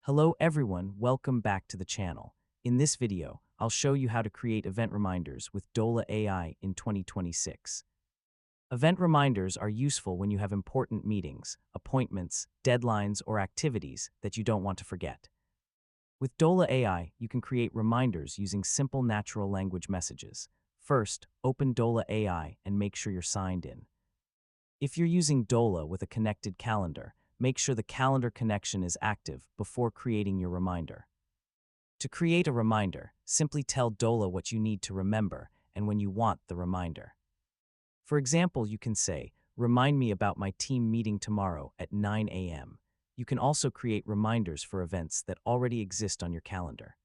Hello everyone, welcome back to the channel. In this video, I'll show you how to create event reminders with Dola AI in 2026. Event reminders are useful when you have important meetings, appointments, deadlines, or activities that you don't want to forget. With Dola AI, you can create reminders using simple natural language messages. First, open Dola AI and make sure you're signed in. If you're using Dola with a connected calendar, make sure the calendar connection is active before creating your reminder. To create a reminder, simply tell Dola what you need to remember and when you want the reminder. For example, you can say, "Remind me about my team meeting tomorrow at 9 a.m." You can also create reminders for events that already exist on your calendar.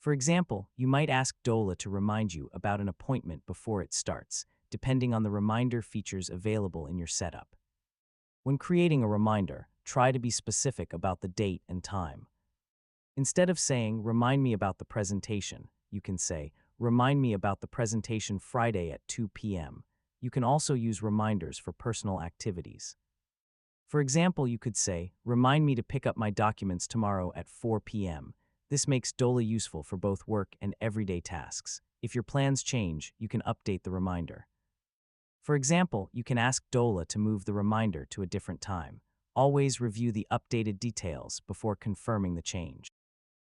For example, you might ask Dola to remind you about an appointment before it starts, depending on the reminder features available in your setup. When creating a reminder, try to be specific about the date and time. Instead of saying, "Remind me about the presentation," you can say, "Remind me about the presentation Friday at 2 p.m." You can also use reminders for personal activities. For example, you could say, "Remind me to pick up my documents tomorrow at 4 p.m." This makes Dola useful for both work and everyday tasks. If your plans change, you can update the reminder. For example, you can ask Dola to move the reminder to a different time. Always review the updated details before confirming the change.